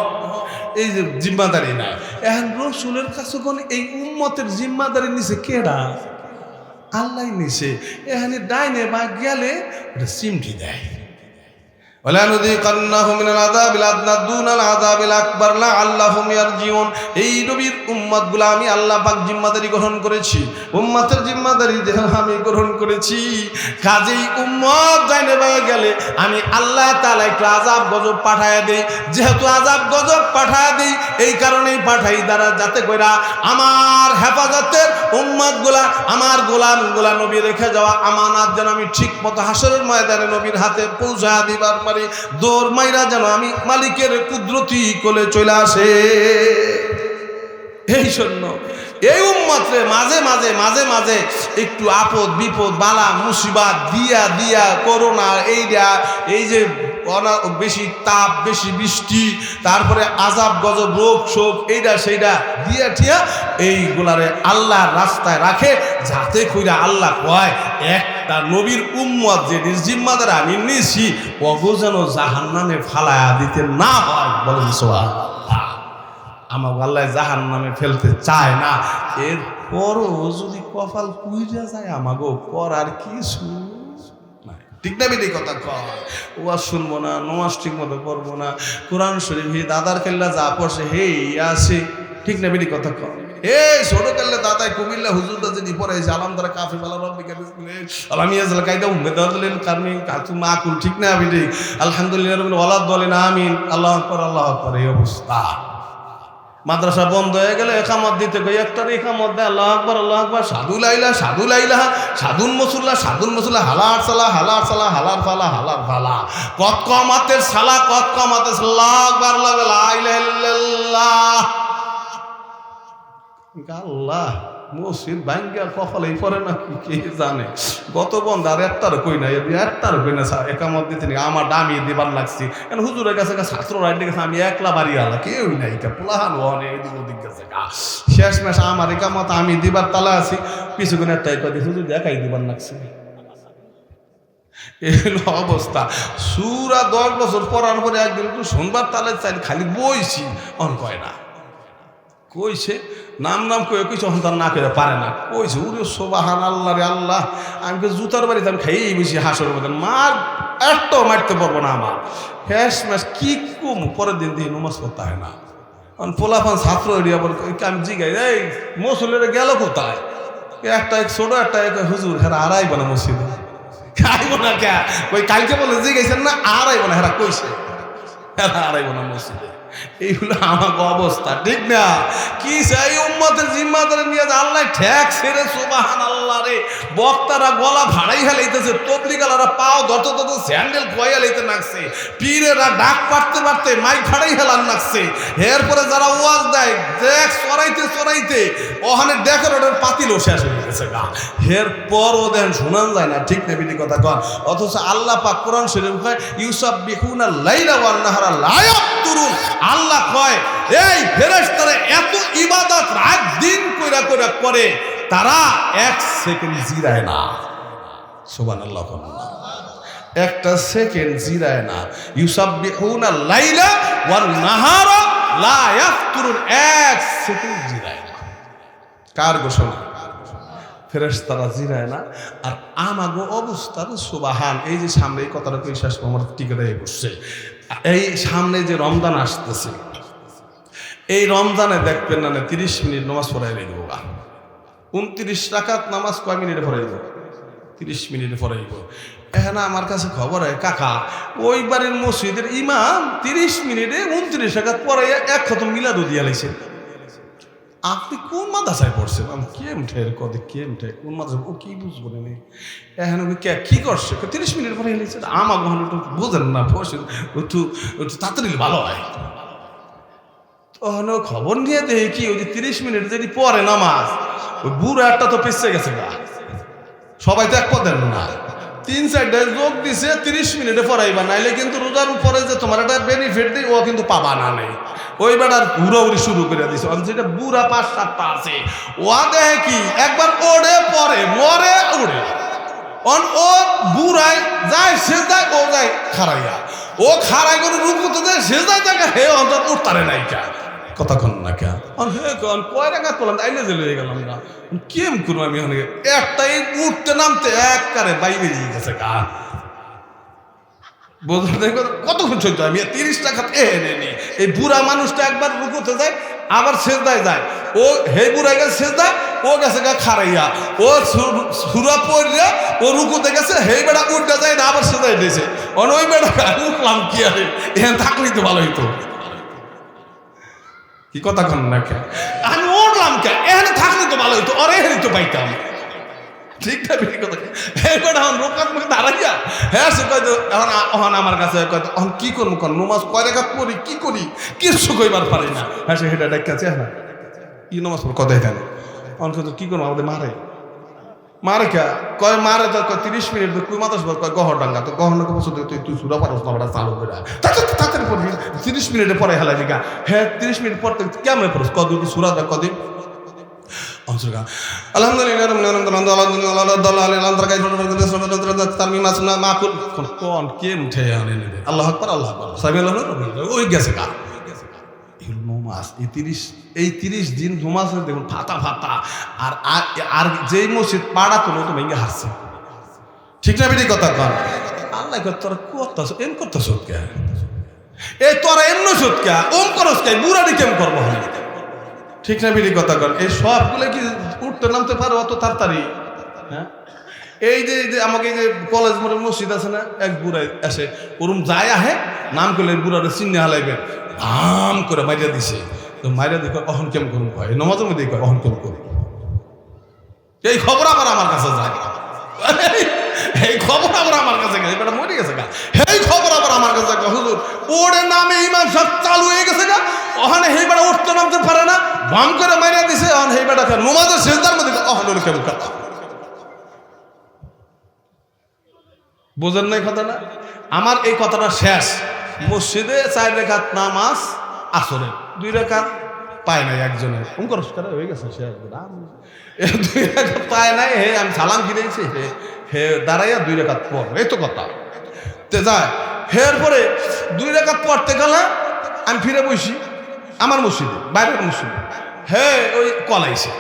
Speaker 1: এই যে জিম্মাদারি নাই, এখন রসুলের কাছে কোন এই উম্মতের জিম্মাদারি নিছে কেডা? আল্লাহ নিছে। এখানে ডাইনে বা গেলে এটা সিমটি দেয়, এই নবীর উম্মতগুলো আমি আল্লাহ পাক জিম্মাদারি গ্রহণ করেছি, উম্মতের জিম্মাদারি আমি গ্রহণ করেছি। কাজেই উম্মত জানে গেলে আমি আল্লাহ তাআলা একটু আযাব গজব পাঠায় দেই। যেহেতু আযাব গজব পাঠায় দেই, এই কারণেই পাঠাই দ্বারা যাতে কইরা আমার হেফাজতের উম্মতগুলা, আমার গোলামগুলা নবী রেখে যাওয়া আমানত যেন আমি ঠিক মতো হাসরের ময়দানে নবীর হাতে পৌঁছায় দিবার পারি। পারি, দৌড় মাইরা যেন আমি মালিকের কুদরতি কোলে চলে আসে। এই জন্য এই উম্মতরে মাঝে মাঝে মাঝে মাঝে একটু আপদ বিপদ বালা মুসিবাত দিয়া দিয়া করোনা এইটা, এই যে বেশি তাপ বেশি বৃষ্টি, তারপরে আজাব গজব রোগ শোক এইটা সেইটা দিয়া ঠিয়া এইগুলারে আল্লাহর রাস্তায় রাখে, যাতে কইরা আল্লাহ কয় একটা নবীর উম্মত যে জিম্মাদার আমি নিছি ওগো যেন জাহান্নামে ফালায়া দিতে না হয়। বলেন সুবহানাল্লাহ। আমার আল্লাহ জাহান্নামে ফেলতে চায় না, এরপরও যদি কপাল কুইরা যায় আমাগো করার কিছু নাই। ঠিক না বেটি কথা কয়, ওয়াজ শুনবো না, নামাজ ঠিক মতো পড়বো না, কোরআন শরীফ হে দাদার খেললা যা পড়ছে হেই আছে। ঠিক না বেটি কথা কয়, এই ছোট কালে দাদাই কুমিল্লা হুজুরটা যদি পড়ে আলাম তারা কাফে বালা রব্বিকা আলামিয়া জাল কায়দা উম্মেদাতুল কারনি কাতু মাকুল। ঠিক না বেটি? আলহামদুলিল্লাহ রাব্বিল ওয়ালাদ বলেন আমিন, আল্লাহু আকবার আল্লাহু আকবার। এই অবস্থা মাদ্রাসা বন্ধ হয়ে গেলে একামত দিতে গিয়ে একটার একামত দেয় আল্লাহু আকবার আল্লাহু আকবার, সাধু লাইলা সাধু লাইলা, সাধুন মসুল্লা হালার সালা হালার সালা হালার ফালা হালার ফালা, কত কমাতের সালা কত কমাতের আল্লাহু আকবার লা ইলাহা ইল্লাল্লাহ। আল্লাহ মসজিদ ভাঙ্গা কপালেই পড়ে না কে জানে। গত বন্ধ আর একটার কই না, একটার কই না একামত দিতে নি আমার দামি দিবার লাগছি। কেন হুজুরের কাছে ছাত্র রাইডে গেছে, আমি একলা বাড়ি আলা কেউ নাই, পোলাহান হনে এদিক ওদিক গেছে গা। শেষ মাস আমার একামত আমি দিবার তালা আছি, পিছু কোন একটাই কদি হুজুর দেখাই দিবার লাগছে। এই অবস্থা। সুরা 10 বছর পড়ার পরে একদিন একটু শুনবার তালে চাই খালি বইছি, অন কয় না কইছে নাম নাম কইছে সন্তান না করে পারে না কইছে উরে সুবহান আল্লাহ রে আল্লাহ। আমি জুতার বাড়িতে আমি খাইয়েই বেশি হাসর মধ্যে মার একটাও মারতে পারবো না আমার। শেষ মাস কি কম পরের দিন দিয়ে নমাজ করতে হয় না। পোলাফান ছাত্র এরিয়া বলে আমি জিগাই এই মসুলের গেল কোথায়, একটা এক ছোট একটা এক হুজুর হেরা আড়াইব না মসজিদে, খাইব না কে ওই কালকে বলে জিগাইছেন না আড়াইব না, হেরা কইছে হেরা আড়াইব না মসজিদে। এইগুলো আমাকে অবস্থা। ঠিক না? কি চাই উম্মতের জিম্মাদারি নিয়ে আল্লাহ ঠেক ছেড়ে সুবহান আল্লাহ রে বক্তারা গলা ভাড়াই হেলাইতেছে, তবলিগালারা পাও ধরতে ধরতে স্যান্ডেল খোয়াইয়া লাইতে নাকছে, পীরেরা ডাক পাড়তে পারতে মাইক ভাড়াই হেলান নাকছে। এরপরে যারা ওয়াজ দেয় দেখ চড়াইতে চড়াইতে ওখানে ডেকোরেটর পাতিলও শেষ হয়ে গেছে গা। এরপর ও দেন শোনান যায় না। ঠিক না বিধি কথা কন? অথচ আল্লাহ পাক কোরআন শরীফ কয় ইউসাব্বিহুনা লাইলা ওয়ান নাহারা লা ইয়াফতুরুন। আল্লাহ কয় এই ফেরেশতারা এত ইবাদত রাত দিন কইরা কইরা করে, তারা এক সেকেন্ড জিরায় না। সুবহানাল্লাহ। একটা সেকেন্ড জিরায় না। ইউসাব্বিহুনা লাইলা ওয়ান নাহারা লা ইয়াফতুরুন, এক সেকেন্ড জিরায় না। কার ঘোষণা? ফেরেশতারা জিরায় না। আর আমাগো অবস্থার সুবহান। এই যে সামনে এই কথাটা বিশ্বাস আমার টিকে বসছে, এই সামনে যে রমজান আসতেছে, এই রমজানে দেখবেন না 30 মিনিট নামাজ পড়াই দেব। 29 রাকাত নামাজ কয় মিনিটে পড়াইব? 30 মিনিটে পড়াইব। এখানে আমার কাছে খবর হয় কাকা ওই বাড়ির মসজিদের ইমাম 30 মিনিটে 29 রাকাত পড়াইয়া এক খতম মিলাদও দিয়া লাইছে। আপনি কোন মাদ্রাসায় পড়ছেন? আমি কেম ঠের কদে কেম ঠে কোন মাদ্রাসা ও কি বুঝবো না। এখন কি করছে? 30 মিনিট পরে এলেছে। আমার গ্রহণ একটু বোঝেন না, বসেন একটু একটু তাড়াতাড়ি ভালো হয়। তখন খবর নিয়ে দেখি কি ওই যে 30 মিনিট যদি পরে নামাজ, ওই বুড়ো একটা তো পেছে গেছে গা। সবাই তো এক পদেন না, 3-4 যোগ দিছে 30 মিনিটে পড়াইবা, নাইলে কিন্তু রোজার পরে যে তোমার একটা বেনিফিট দিই ও কিন্তু পাবা না নেই। ওই বেটার উড়াউড়ি শুরু করে দিছে। যেটা বুড়া 5-7টা আছে ও দেখে কি একবার ওড়ে পরে মরে উড়ে, ও বুড়ায় যায় সে যায়, ও যায় খারাইয়া, ও খারাই করে রুকুতে দেয় সে যায় দেখা হে অন্তত উঠতারে নাই কা কতক্ষণ না কে হে কয় টাকা করলাম আইলে যে লয়ে গেলাম না কেম করবো আমি অনেকে একটাই উঠতে নামতে একবারে বাইরে দিয়ে গেছে গা। কতক্ষণ সহ্য আমি 30 টাকা এনে এই বুড়া মানুষটা একবার রুকুতে যায় আবার সেজদায় যায়, ও হে বুড়া গেছে সেজদায়, ও গেছে গা খারাইয়া, ও সুরা পড়িয়া ও রুকুতে গেছে, হে বেড়া উঠতে যায় না আবার সেজদায় দিয়েছে। ওই বেড়া উঠলাম কি আরে এখানে থাকলেই তো ভালো হইতো। কি কথা কন না কে আমি উঠলাম কে এখানে থাকলে তো ভালো হইতো, আর এখানে তো পাইতাম। ঠিক না বেশি কথা এবার এখন রোকাত মুখে দাঁড়াইয়া হ্যাঁ সে কয় এখন আমার কাছে কয় এখন কি করবো কোন নমাজ কয় রেখাত পড়ি কি করি কিছু কইবার পারি না হ্যাঁ সে হেটা ডাকাছে হ্যাঁ কি নমাজ পড় কথাই জানে এখন কিন্তু কি করবো আমাদের মারে কে কয় মারে তো 30 মিনিট কুই মাতাস কয় গহর ডাঙ্গা তো গহর ডাঙ্গা বসে তুই সুরা পারস না বড় চালু করে তাড়াতাড়ি পড়বি 30 মিনিটে পরে হেলাই দিকা হ্যাঁ 30 মিনিট পর কেমন পড়স কদিন সুরা দেখ কদিন আলহামদুলিল্লাহ আল্লাহ আকবার আল্লাহ আকবার ওই গেছে গা এই 30 দিন নমাজ দেখুন ফাতা ফাতা আর যেই মসজিদ পাড়া তো তো ভেঙে হারছে ঠিক না বেটি কথা কন আল্লাহ তোরা করতেছ এম করতেছ কে এই তোরা এমন সত কে ওম করস কে বুড়াটি কেমন করবো ঠিক না বেটি কথা কন এই সবগুলো কি উঠতে নামতে পারো অত তাড়াতাড়ি হ্যাঁ এই যে আমাকে যে কলেজ মোড়ের মসজিদ আছে না এক বুড়াই আসে ওরম যায় আহে নাম করলে বুড়াটা চিহ্নে হালাইবেন আম করে মাইরা দিছে তো মাইরা দিকে অহন কেমন করুন কয় নমাজের মধ্যে কয় অহন কেমন করুন এই খবর আবার আমার কাছে যায় এই খবর আবার আমার কাছে গেছে এটা মরে গেছে গা এই খবর আবার আমার কাছে হুজুর ওরে নামে ইমাম সাহেব চালু হয়ে গেছে গা ওখানে হেই বেটা উঠতে নামতে পারে না বাম করে মাইরা দিছে অহন হেই বেটা নমাজের সেজদার মধ্যে অহন কেমন কথা বোঝেন নাই কথা না আমার এই কথাটা শেষ মসজিদে 4 রাকাত নামাজ আসরে 2 রাকাত পায় নাই একজনের করে হয়ে গেছে শেষ 2 রাকাত পায় নাই হে আমি সালাম ফিরেছি হে দাঁড়াইয়া 2 রাকাত পর এই তো কথা তে যায় হের পরে 2 রাকাত পড়তে গেলে আমি ফিরে বসি আমার মসজিদে বাইরের মসজিদে হে ওই কলাইছে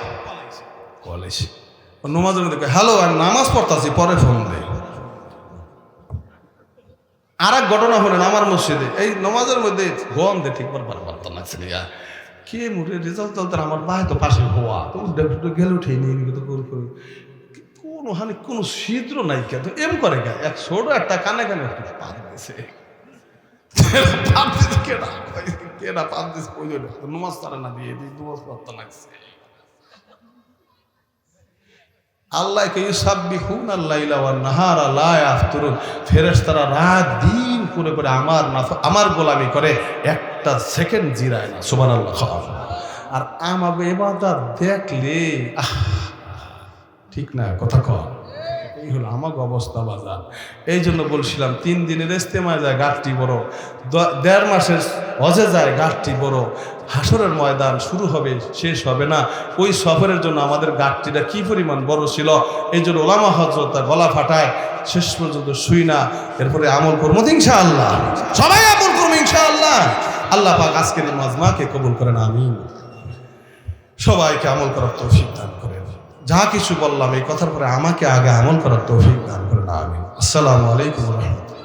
Speaker 1: নমাজের মধ্যে হ্যালো আমি নামাজ পড়তাছি পরে ফোন দেয় আর এক ঘটনা হলেন আমার মসজিদে এই নমাজের মধ্যে গম দে ঠিক পারতো না ছেলে কে মুড়ে রেজাল্ট চলতে আমার ভাই তো পাশে হওয়া তো গেলে উঠে নিয়ে তো কোনো হানি কোনো ছিদ্র নাই কেন এম করে গা এক ছোট একটা কানে পাত দিছে কেনা পাত দিছে নমাজ তারা না দিয়ে নমাজ পড়তে লাগছে আল্লাহকে ইউসাব্বিহুন আল-লাইলা ওয়ান-নাহারা লা ইয়াফতুরুন ফেরেশতারা রাত দিন করে করে আমার গোলামি করে একটা সেকেন্ড জিরায় না সুবহানাল্লাহ আর আমার ইবাদত দেখলে ঠিক না কথা কর এই হলো আমার অবস্থা বাজার এই জন্য বলছিলাম 3 দিনের ইস্তেমায় যায় গাছটি বড় 1.5 মাসের হজে যায় গাছটি বড় হাসরের ময়দান শুরু হবে শেষ হবে না ওই সফরের জন্য আমাদের গাছটিটা কি পরিমাণ বড় ছিল এই জন্য ওলামা হযরত গলা ফাটায় শেষ পর্যন্ত শুই না এরপরে আমল করবো ইনশাআল্লাহ সবাই আমল করবো ইনশাআল্লাহ আল্লাহ পাক আজকের এই মাজমাকে কবুল করেন আমিন সবাইকে আমল করার তৌফিক দান করেন যা কিছু বললাম এই কথার পরে আমাকে আগে আমল করার তৌফিক দান করেন আমিন আসসালামু আলাইকুম ওয়া রাহমাতুল্লাহ